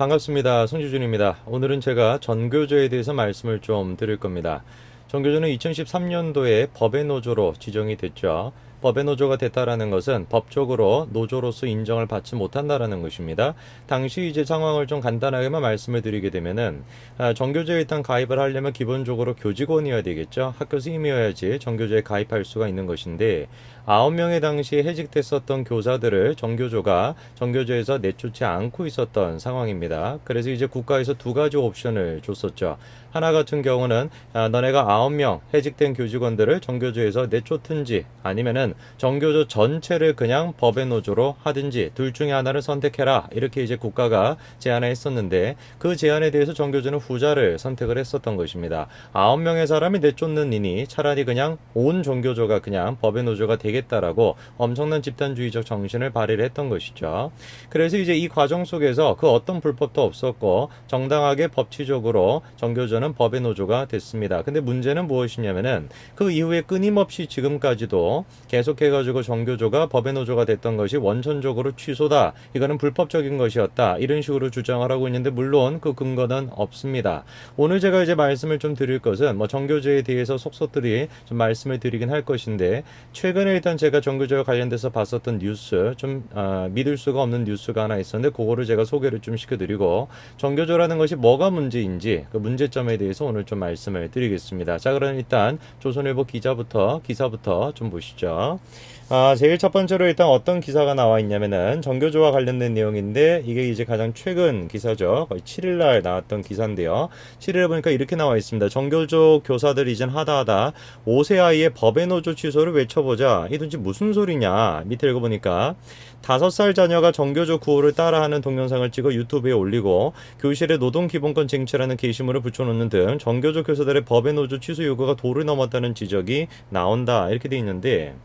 반갑습니다. 송지준입니다. 오늘은 제가 전교조에 대해서 말씀을 좀 드릴 겁니다. 전교조는 2013년도에 법의 노조로 지정이 됐죠. 법의 노조가 됐다라는 것은 법적으로 노조로서 인정을 받지 못한다라는 것입니다. 당시 이제 상황을 좀 간단하게만 말씀을 드리게 되면은 전교조에 일단 가입을 하려면 기본적으로 교직원이어야 되겠죠. 학교 선생님이어야지 전교조에 가입할 수가 있는 것인데 9명의 당시에 해직됐었던 교사들을 전교조가 전교조에서 내쫓지 않고 있었던 상황입니다. 그래서 이제 국가에서 두 가지 옵션을 줬었죠. 하나 같은 경우는 너네가 9명 해직된 교직원들을 전교조에서 내쫓든지 아니면은 전교조 전체를 그냥 법의 노조로 하든지 둘 중에 하나를 선택해라, 이렇게 이제 국가가 제안을 했었는데 그 제안에 대해서 전교조는 후자를 선택을 했었던 것입니다. 9명의 사람이 내쫓는 이니 차라리 그냥 온 전교조가 그냥 법의 노조가 되겠다라고 엄청난 집단주의적 정신을 발휘를 했던 것이죠. 그래서 이제 이 과정 속에서 그 어떤 불법도 없었고 정당하게 법치적으로 전교조는 법의 노조가 됐습니다. 근데 문제는 무엇이냐면은 그 이후에 끊임없이 지금까지도 계속해가지고 전교조가 법의 노조가 됐던 것이 원천적으로 취소다, 이거는 불법적인 것이었다, 이런 식으로 주장을 하고 있는데 물론 그 근거는 없습니다. 오늘 제가 이제 말씀을 좀 드릴 것은 전교조에 대해서 속속들이 좀 말씀을 드리긴 할 것인데, 최근에 일단 제가 전교조와 관련돼서 봤었던 뉴스, 좀 믿을 수가 없는 뉴스가 하나 있었는데 그거를 제가 소개를 좀 시켜드리고 전교조라는 것이 뭐가 문제인지 그 문제점에 대해서 오늘 좀 말씀을 드리겠습니다. 자, 그럼 일단 조선일보 기사부터 좀 보시죠. 제일 첫 번째로 일단 어떤 기사가 나와 있냐면은 전교조와 관련된 내용인데 이게 이제 가장 최근 기사죠. 거의 7일날 나왔던 기사인데요. 7일에 보니까 이렇게 나와 있습니다. 전교조 교사들 이젠 하다 5세 아이의 법의 노조 취소를 외쳐보자. 이 도대체 무슨 소리냐. 밑에 읽어보니까 5살 자녀가 전교조 구호를 따라하는 동영상을 찍어 유튜브에 올리고 교실에 노동기본권 쟁취라는 게시물을 붙여놓는 등 전교조 교사들의 법의 노조 취소 요구가 도를 넘었다는 지적이 나온다, 이렇게 돼 있는데,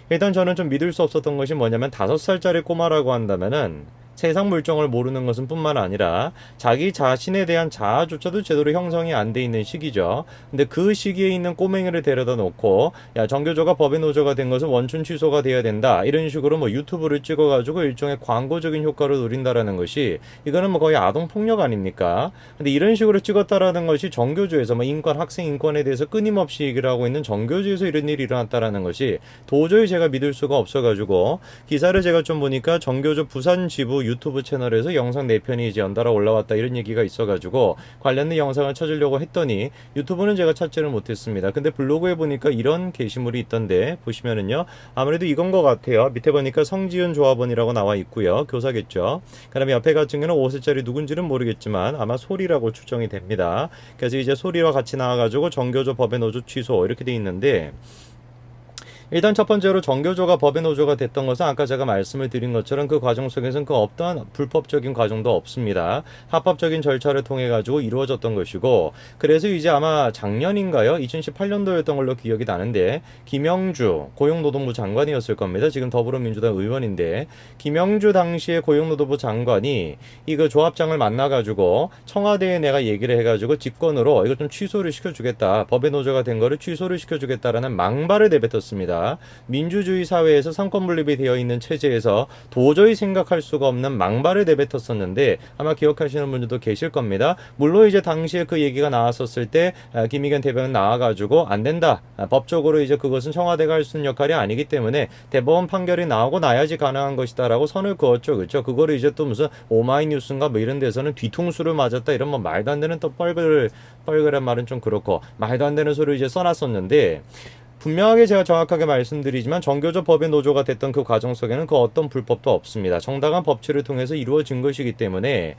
일단 저는 좀 믿을 수 없었던 것이 뭐냐면 5살짜리 꼬마라고 한다면은 세상 물정을 모르는 것은 뿐만 아니라 자기 자신에 대한 자아조차도 제대로 형성이 안 돼 있는 시기죠. 근데 그 시기에 있는 꼬맹이를 데려다 놓고 야, 전교조가 법의 노조가 된 것은 원천 취소가 돼야 된다, 이런 식으로 유튜브를 찍어가지고 일종의 광고적인 효과를 누린다라는 것이, 이거는 거의 아동폭력 아닙니까? 근데 이런 식으로 찍었다라는 것이 전교조에서 인권, 학생 인권에 대해서 끊임없이 얘기를 하고 있는 전교조에서 이런 일이 일어났다라는 것이 도저히 제가 믿을 수가 없어가지고 기사를 제가 좀 보니까 전교조 부산 지부 유튜브 채널에서 영상 4편이 이제 연달아 올라왔다, 이런 얘기가 있어가지고 관련된 영상을 찾으려고 했더니 유튜브는 제가 찾지를 못했습니다. 근데 블로그에 보니까 이런 게시물이 있던데 보시면은요, 아무래도 이건 것 같아요. 밑에 보니까 성지윤 조합원이라고 나와 있고요. 교사겠죠. 그 다음에 옆에 같은 경우는 5세짜리 누군지는 모르겠지만 아마 소리라고 추정이 됩니다. 그래서 이제 소리와 같이 나와가지고 전교조 법의 노조 취소, 이렇게 돼 있는데, 일단 첫 번째로 전교조가 법의 노조가 됐던 것은 아까 제가 말씀을 드린 것처럼 그 과정 속에서는 그 어떠한 불법적인 과정도 없습니다. 합법적인 절차를 통해 가지고 이루어졌던 것이고, 그래서 이제 아마 작년인가요? 2018년도였던 걸로 기억이 나는데 김영주 고용노동부 장관이었을 겁니다. 지금 더불어민주당 의원인데 김영주 당시에 고용노동부 장관이 이거 조합장을 만나가지고 청와대에 내가 얘기를 해가지고 직권으로 이거 좀 취소를 시켜주겠다, 법의 노조가 된 거를 취소를 시켜주겠다라는 망발을 내뱉었습니다. 민주주의 사회에서 상권분립이 되어 있는 체제에서 도저히 생각할 수가 없는 망발을 내뱉었었는데 아마 기억하시는 분들도 계실 겁니다. 물론 이제 당시에 그 얘기가 나왔었을 때 김의겸 대변인 나와가지고 안 된다, 법적으로 이제 그것은 청와대가 할 수 있는 역할이 아니기 때문에 대법원 판결이 나오고 나야지 가능한 것이다라고 선을 그었죠. 그렇죠? 그거를 이제 또 무슨 오마이뉴스인가 이런 데서는 뒤통수를 맞았다, 이런 말도 안 되는 또 뻘그란 말은 좀 그렇고 말도 안 되는 소리를 이제 써놨었는데, 분명하게 제가 정확하게 말씀드리지만 전교조 법의 노조가 됐던 그 과정 속에는 그 어떤 불법도 없습니다. 정당한 법치를 통해서 이루어진 것이기 때문에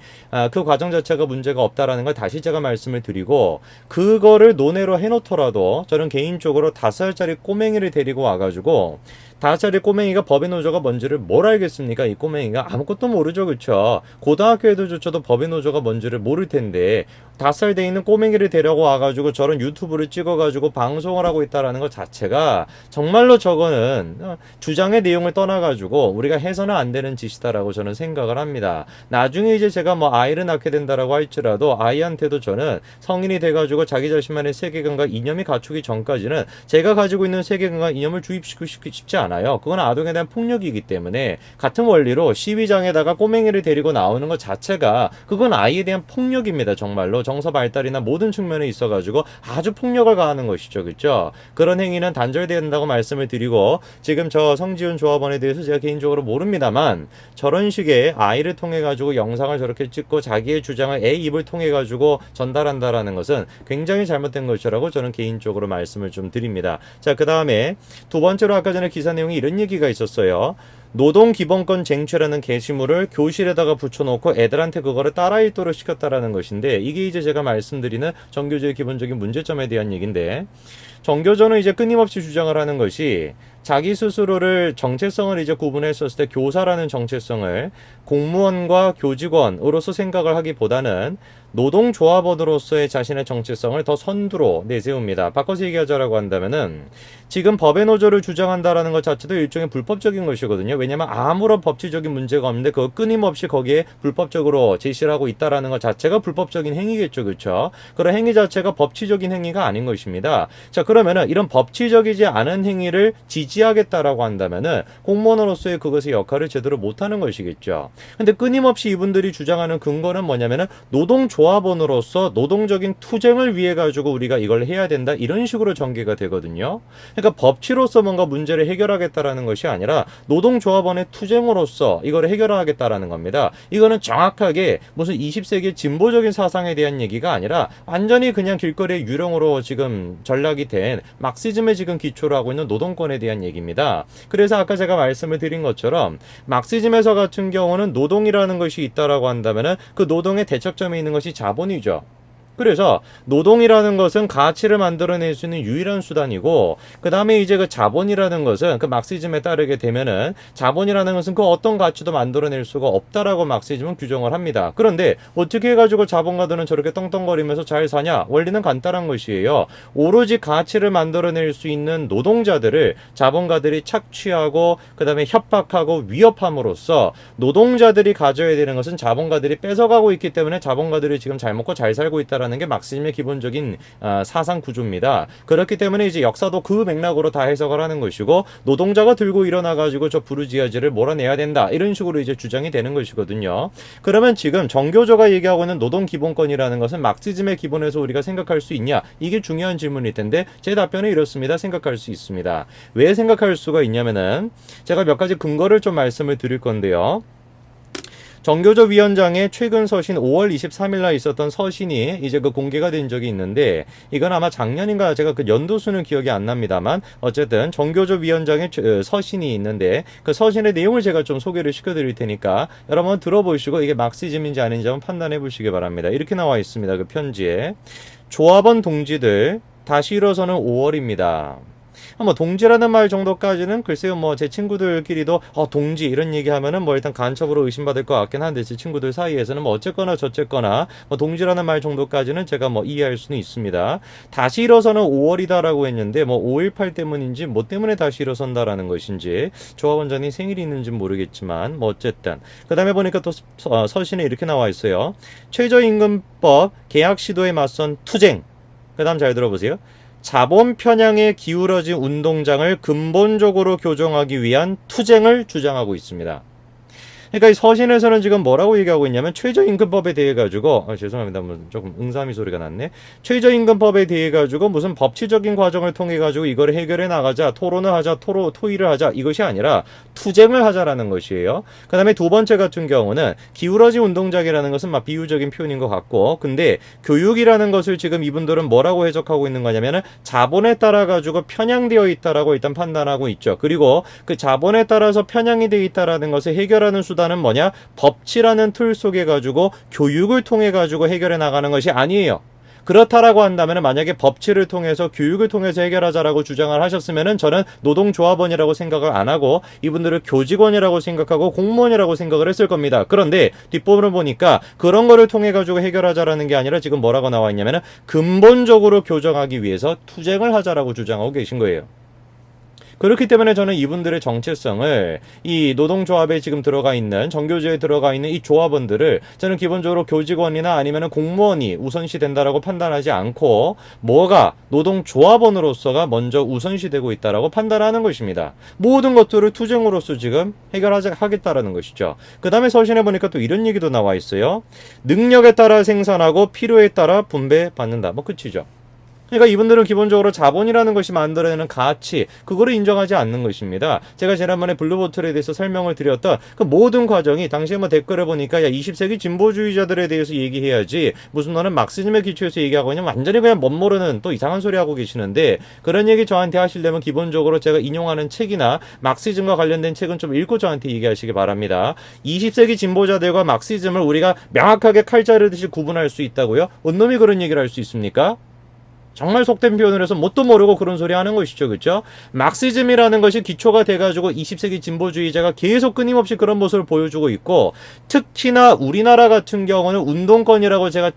그 과정 자체가 문제가 없다라는 걸 다시 제가 말씀을 드리고, 그거를 논외로 해놓더라도 저는 개인적으로 5살짜리 꼬맹이를 데리고 와가지고 5살짜리 꼬맹이가 법의 노조가 뭔지를 뭘 알겠습니까? 이 꼬맹이가 아무것도 모르죠. 그렇죠? 고등학교 애들조차도 법의 노조가 뭔지를 모를 텐데 5살 돼 있는 꼬맹이를 데려고 와가지고 저런 유튜브를 찍어가지고 방송을 하고 있다라는 것 자체가 정말로 저거는 주장의 내용을 떠나가지고 우리가 해서는 안 되는 짓이다라고 저는 생각을 합니다. 나중에 이제 제가 아이를 낳게 된다라고 할지라도 아이한테도 저는 성인이 돼가지고 자기 자신만의 세계관과 이념이 갖추기 전까지는 제가 가지고 있는 세계관과 이념을 주입시키고 싶지 않아요. 거잖아요. 그건 아동에 대한 폭력이기 때문에 같은 원리로 시위장에다가 꼬맹이를 데리고 나오는 것 자체가 그건 아이에 대한 폭력입니다. 정말로 정서 발달이나 모든 측면에 있어가지고 아주 폭력을 가하는 것이죠. 그렇죠? 그런 행위는 단절돼야 된다고 말씀을 드리고 지금 저 성지훈 조합원에 대해서 제가 개인적으로 모릅니다만 저런 식의 아이를 통해 가지고 영상을 저렇게 찍고 자기의 주장을 애 입을 통해 가지고 전달한다라는 것은 굉장히 잘못된 것이라고 저는 개인적으로 말씀을 좀 드립니다. 자, 그 다음에 두 번째로 아까 전에 기사 내용에 이런 얘기가 있었어요. 노동기본권 쟁취라는 게시물을 교실에다가 붙여놓고 애들한테 그거를 따라 읽도록 시켰다라는 것인데 이게 이제 제가 말씀드리는 정교조의 기본적인 문제점에 대한 얘기인데 정교조는 이제 끊임없이 주장을 하는 것이 자기 스스로를 정체성을 이제 구분했었을 때 교사라는 정체성을 공무원과 교직원으로서 생각을 하기보다는 노동조합원으로서의 자신의 정체성을 더 선두로 내세웁니다. 바꿔서 얘기하자라고 한다면은 지금 법의 노조를 주장한다라는 것 자체도 일종의 불법적인 것이거든요. 왜냐하면 아무런 법치적인 문제가 없는데 그거 끊임없이 거기에 불법적으로 제시를 하고 있다라는 것 자체가 불법적인 행위겠죠. 그렇죠? 그런 행위 자체가 법치적인 행위가 아닌 것입니다. 자, 그러면은 이런 법치적이지 않은 행위를 지지하겠다라고 한다면은 공무원으로서의 그것의 역할을 제대로 못하는 것이겠죠. 근데 끊임없이 이분들이 주장하는 근거는 뭐냐면은 노동조합원으로서 노동적인 투쟁을 위해 가지고 우리가 이걸 해야 된다 이런 식으로 전개가 되거든요. 그러니까 법치로서 뭔가 문제를 해결하겠다라는 것이 아니라 노동조합원의 투쟁으로서 이걸 해결하겠다라는 겁니다. 이거는 정확하게 무슨 20세기 진보적인 사상에 대한 얘기가 아니라 완전히 그냥 길거리의 유령으로 지금 전락이 된 막시즘에 지금 기초로 하고 있는 노동권에 대한 얘기입니다. 그래서 아까 제가 말씀을 드린 것처럼 막시즘에서 같은 경우는 노동이라는 것이 있다라고 한다면은 그 노동의 대척점에 있는 것이 자본이죠. 그래서 노동이라는 것은 가치를 만들어낼 수 있는 유일한 수단이고 그 다음에 이제 그 자본이라는 것은 그 막시즘에 따르게 되면은 자본이라는 것은 그 어떤 가치도 만들어낼 수가 없다라고 막시즘은 규정을 합니다. 그런데 어떻게 해가지고 자본가들은 저렇게 떵떵거리면서 잘 사냐? 원리는 간단한 것이에요. 오로지 가치를 만들어낼 수 있는 노동자들을 자본가들이 착취하고 그 다음에 협박하고 위협함으로써 노동자들이 가져야 되는 것은 자본가들이 뺏어가고 있기 때문에 자본가들이 지금 잘 먹고 잘 살고 있다라는 게 막시즘의 기본적인 사상 구조입니다. 그렇기 때문에 이제 역사도 그 맥락으로 다 해석을 하는 것이고 노동자가 들고 일어나가지고 저 부르지아지를 몰아내야 된다 이런 식으로 이제 주장이 되는 것이거든요. 그러면 지금 정교조가 얘기하고 있는 노동기본권이라는 것은 막시즘의 기본에서 우리가 생각할 수 있냐 이게 중요한 질문일 텐데 제 답변은 이렇습니다. 생각할 수 있습니다. 왜 생각할 수가 있냐면은 제가 몇 가지 근거를 좀 말씀을 드릴 건데요. 정교조 위원장의 최근 서신 5월 23일 날 있었던 서신이 이제 그 공개가 된 적이 있는데 이건 아마 작년인가 제가 그 연도수는 기억이 안 납니다만 어쨌든 정교조 위원장의 서신이 있는데 그 서신의 내용을 제가 좀 소개를 시켜드릴 테니까 여러분 들어보시고 이게 막시즘인지 아닌지 한번 판단해 보시기 바랍니다. 이렇게 나와 있습니다. 그 편지에 조합원 동지들 다시 일어서는 5월입니다. 뭐 동지라는 말 정도까지는 글쎄요 뭐 제 친구들끼리도 동지 이런 얘기하면은 뭐 일단 간첩으로 의심받을 것 같긴 한데 제 친구들 사이에서는 뭐 어쨌거나 저쨌거나 뭐 동지라는 말 정도까지는 제가 뭐 이해할 수는 있습니다. 다시 일어서는 5월이다라고 했는데 뭐 5.18 때문인지 뭐 때문에 다시 일어선다라는 것인지 조합원장님 생일이 있는지 모르겠지만 뭐 어쨌든 그 다음에 보니까 또 서신에 이렇게 나와 있어요. 최저임금법 계약 시도에 맞선 투쟁. 그 다음 잘 들어보세요. 자본 편향에 기울어진 운동장을 근본적으로 교정하기 위한 투쟁을 주장하고 있습니다. 그러니까 이 서신에서는 지금 뭐라고 얘기하고 있냐면 최저임금법에 대해 가지고 죄송합니다. 조금 응삼이 소리가 났네. 최저임금법에 대해 가지고 무슨 법치적인 과정을 통해 가지고 이걸 해결해 나가자, 토론을 하자, 토의를 하자 이것이 아니라 투쟁을 하자라는 것이에요. 그 다음에 두 번째 같은 경우는 기울어진 운동장이라는 것은 막 비유적인 표현인 것 같고 근데 교육이라는 것을 지금 이분들은 뭐라고 해석하고 있는 거냐면은 자본에 따라 가지고 편향되어 있다라고 일단 판단하고 있죠. 그리고 그 자본에 따라서 편향이 되어 있다라는 것을 해결하는 수단 는 뭐냐? 법치라는 틀 속에 가지고 교육을 통해 가지고 해결해 나가는 것이 아니에요. 그렇다라고 한다면 만약에 법치를 통해서 교육을 통해서 해결하자라고 주장을 하셨으면은 저는 노동조합원이라고 생각을 안 하고 이분들을 교직원이라고 생각하고 공무원이라고 생각을 했을 겁니다. 그런데 뒷부분을 보니까 그런 거를 통해 가지고 해결하자라는 게 아니라 지금 뭐라고 나와 있냐면은 근본적으로 교정하기 위해서 투쟁을 하자라고 주장하고 계신 거예요. 그렇기 때문에 저는 이분들의 정체성을 이 노동조합에 지금 들어가 있는 정교조에 들어가 있는 이 조합원들을 저는 기본적으로 교직원이나 아니면 공무원이 우선시 된다라고 판단하지 않고 뭐가 노동조합원으로서가 먼저 우선시되고 있다라고 판단하는 것입니다. 모든 것들을 투쟁으로서 지금 해결하겠다라는 것이죠. 그 다음에 서신에 보니까 또 이런 얘기도 나와 있어요. 능력에 따라 생산하고 필요에 따라 분배받는다. 뭐 끝이죠. 그러니까 이분들은 기본적으로 자본이라는 것이 만들어내는 가치, 그거를 인정하지 않는 것입니다. 제가 지난번에 블루보틀에 대해서 설명을 드렸던 그 모든 과정이 당시에 뭐 댓글을 보니까 야 20세기 진보주의자들에 대해서 얘기해야지 무슨 너는 막시즘에 기초해서 얘기하고 그냥 완전히 그냥 멋모르는 또 이상한 소리 하고 계시는데 그런 얘기 저한테 하시려면 기본적으로 제가 인용하는 책이나 막시즘과 관련된 책은 좀 읽고 저한테 얘기하시기 바랍니다. 20세기 진보자들과 막시즘을 우리가 명확하게 칼 자르듯이 구분할 수 있다고요? 어떤 놈이 그런 얘기를 할 수 있습니까? 정말 속된 표현을 해서 뭣도 모르고 그런 소리 하는 것이죠. 그렇죠? 막시즘이라는 것이 기초가 돼가지고 20세기 진보주의자가 계속 끊임없이 그런 모습을 보여주고 있고 특히나 우리나라 같은 경우는 운동권이라고 제가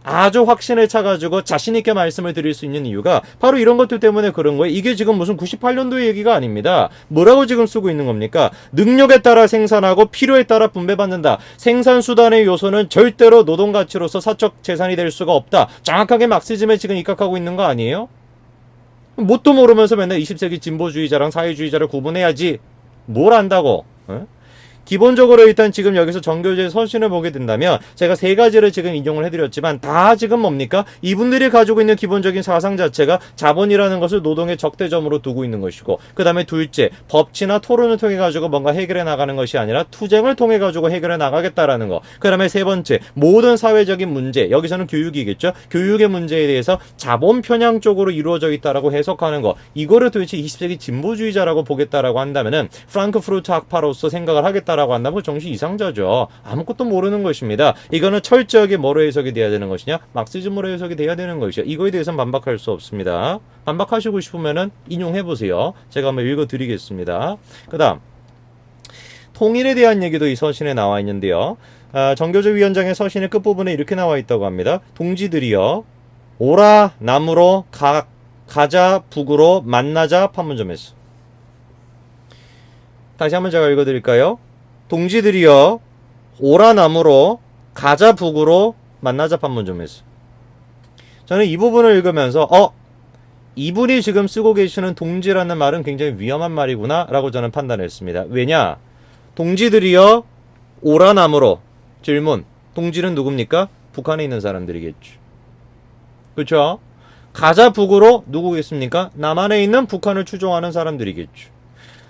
아주 확신에 차가지고 자신있게 말씀을 드릴 수 있는 이유가 바로 이런 것들 때문에 그런 거예요. 이게 지금 무슨 98년도의 얘기가 아닙니다. 뭐라고 지금 쓰고 있는 겁니까? 능력에 따라 생산하고 필요에 따라 분배받는다. 생산수단의 요소는 절대로 노동가치로서 사적 재산이 될 수가 없다. 정확하게 막시즘에 지금 입각하고 있는 거 아니에요? 뭣도 모르면서 맨날 20세기 진보주의자랑 사회주의자를 구분해야지. 뭘 안다고? 어? 기본적으로 일단 지금 여기서 정교조의 서신을 보게 된다면 제가 세 가지를 지금 인용을 해드렸지만 다 지금 뭡니까? 이분들이 가지고 있는 기본적인 사상 자체가 자본이라는 것을 노동의 적대점으로 두고 있는 것이고 그 다음에 둘째, 법치나 토론을 통해 가지고 뭔가 해결해 나가는 것이 아니라 투쟁을 통해 가지고 해결해 나가겠다라는 거. 그 다음에 세 번째, 모든 사회적인 문제, 여기서는 교육이겠죠? 교육의 문제에 대해서 자본 편향 쪽으로 이루어져 있다라고 해석하는 거. 이거를 도대체 20세기 진보주의자라고 보겠다라고 한다면은 프랑크푸르트 학파로서 생각을 하겠다 라고 한다면 정신 이상자죠. 아무것도 모르는 것입니다. 이거는 철저하게 뭐로 해석이 돼야 되는 것이냐? 막시즘으로 해석이 돼야 되는 것이죠. 이거에 대해서는 반박할 수 없습니다. 반박하시고 싶으면은 인용해보세요. 제가 한번 읽어드리겠습니다. 그 다음 통일에 대한 얘기도 이 서신에 나와 있는데요. 정교조 위원장의 서신의 끝부분에 이렇게 나와 있다고 합니다. 동지들이여 오라 남으로 가자 북으로 만나자 판문점에서. 다시 한번 제가 읽어드릴까요? 동지들이여 오라 남으로 가자 북으로 만나자 판문점에서. 저는 이 부분을 읽으면서 이분이 지금 쓰고 계시는 동지라는 말은 굉장히 위험한 말이구나 라고 저는 판단했습니다. 왜냐? 동지들이여 오라 남으로. 질문. 동지는 누굽니까? 북한에 있는 사람들이겠죠. 그렇죠? 가자 북으로 누구겠습니까? 남한에 있는 북한을 추종하는 사람들이겠죠.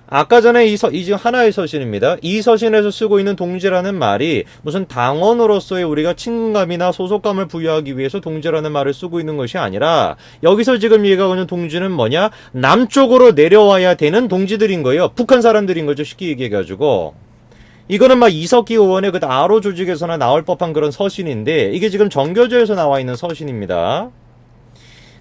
아까 전에 이 지금 하나의 서신입니다. 이 서신에서 쓰고 있는 동지라는 말이 무슨 당원으로서의 우리가 친근감이나 소속감을 부여하기 위해서 동지라는 말을 쓰고 있는 것이 아니라 여기서 지금 얘기하고 있는 동지는 뭐냐? 남쪽으로 내려와야 되는 동지들인 거예요. 북한 사람들인 거죠. 쉽게 얘기해가지고. 이거는 막 이석기 의원의 그 아로 조직에서나 나올 법한 그런 서신인데 이게 지금 정교조에서 나와 있는 서신입니다.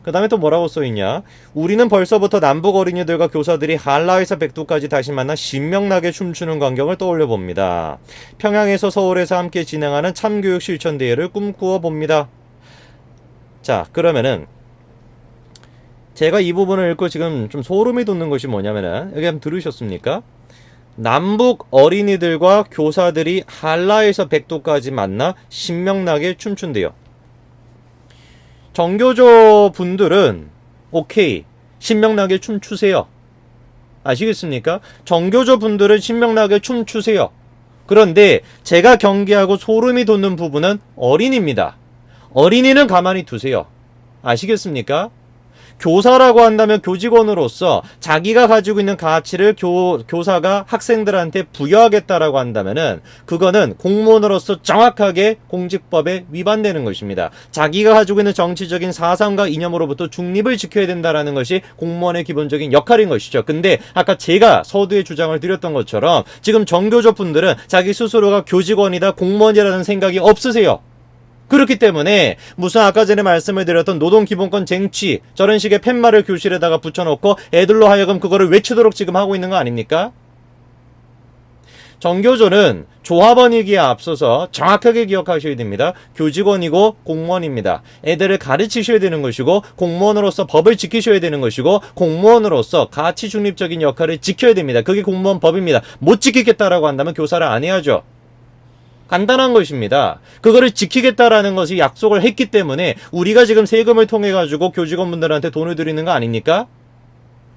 그 다음에 또 뭐라고 써있냐? 우리는 벌써부터 남북 어린이들과 교사들이 한라에서 백두까지 다시 만나 신명나게 춤추는 광경을 떠올려 봅니다. 평양에서 서울에서 함께 진행하는 참교육 실천 대회를 꿈꾸어 봅니다. 자, 그러면은 제가 이 부분을 읽고 지금 좀 소름이 돋는 것이 뭐냐면은 여기 한번 들으셨습니까? 남북 어린이들과 교사들이 한라에서 백두까지 만나 신명나게 춤춘대요. 정교조 분들은 오케이 신명나게 춤추세요. 아시겠습니까? 정교조 분들은 신명나게 춤추세요. 그런데 제가 경계하고 소름이 돋는 부분은 어린이입니다. 어린이는 가만히 두세요. 아시겠습니까? 교사라고 한다면 교직원으로서 자기가 가지고 있는 가치를 교사가 학생들한테 부여하겠다라고 한다면은 그거는 공무원으로서 정확하게 공직법에 위반되는 것입니다. 자기가 가지고 있는 정치적인 사상과 이념으로부터 중립을 지켜야 된다라는 것이 공무원의 기본적인 역할인 것이죠. 근데 아까 제가 서두에 주장을 드렸던 것처럼 지금 정교조 분들은 자기 스스로가 교직원이다 공무원이라는 생각이 없으세요. 그렇기 때문에 무슨 아까 전에 말씀을 드렸던 노동기본권 쟁취 저런 식의 팻말을 교실에다가 붙여놓고 애들로 하여금 그거를 외치도록 지금 하고 있는 거 아닙니까? 정교조는 조합원이기에 앞서서 정확하게 기억하셔야 됩니다. 교직원이고 공무원입니다. 애들을 가르치셔야 되는 것이고 공무원으로서 법을 지키셔야 되는 것이고 공무원으로서 가치 중립적인 역할을 지켜야 됩니다. 그게 공무원 법입니다. 못 지키겠다라고 한다면 교사를 안 해야죠. 간단한 것입니다. 그거를 지키겠다라는 것이 약속을 했기 때문에 우리가 지금 세금을 통해 가지고 교직원분들한테 돈을 드리는 거 아닙니까?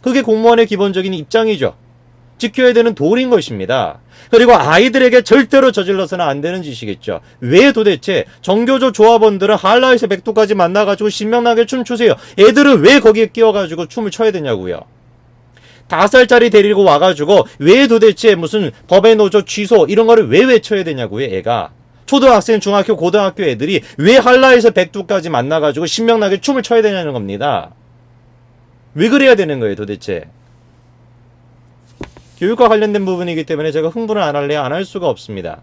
그게 공무원의 기본적인 입장이죠. 지켜야 되는 도리인 것입니다. 그리고 아이들에게 절대로 저질러서는 안 되는 짓이겠죠. 왜 도대체 정교조 조합원들은 한라에서 백두까지 만나가지고 신명나게 춤추세요. 애들은 왜 거기에 끼어가지고 춤을 춰야 되냐고요. 5살짜리 데리고 와가지고 왜 도대체 무슨 법의 노조 취소 이런 거를 왜 외쳐야 되냐고요. 애가. 초등학생, 중학교, 고등학교 애들이 왜 한라에서 백두까지 만나가지고 신명나게 춤을 춰야 되냐는 겁니다. 왜 그래야 되는 거예요 도대체. 교육과 관련된 부분이기 때문에 제가 흥분을 안 할래야 안 할 수가 없습니다.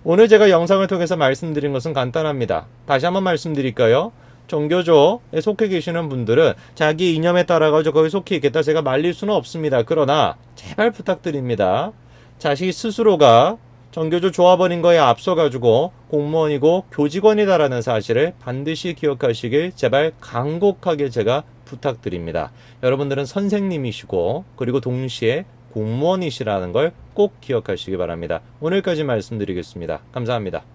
오늘 제가 영상을 통해서 말씀드린 것은 간단합니다. 다시 한번 말씀드릴까요? 정교조에 속해 계시는 분들은 자기 이념에 따라서 거기 속해 있겠다 제가 말릴 수는 없습니다. 그러나 제발 부탁드립니다. 자식 스스로가 정교조 조합원인 거에 앞서가지고 공무원이고 교직원이다라는 사실을 반드시 기억하시길 제발 간곡하게 제가 부탁드립니다. 여러분들은 선생님이시고 그리고 동시에 공무원이시라는 걸 꼭 기억하시기 바랍니다. 오늘까지 말씀드리겠습니다. 감사합니다.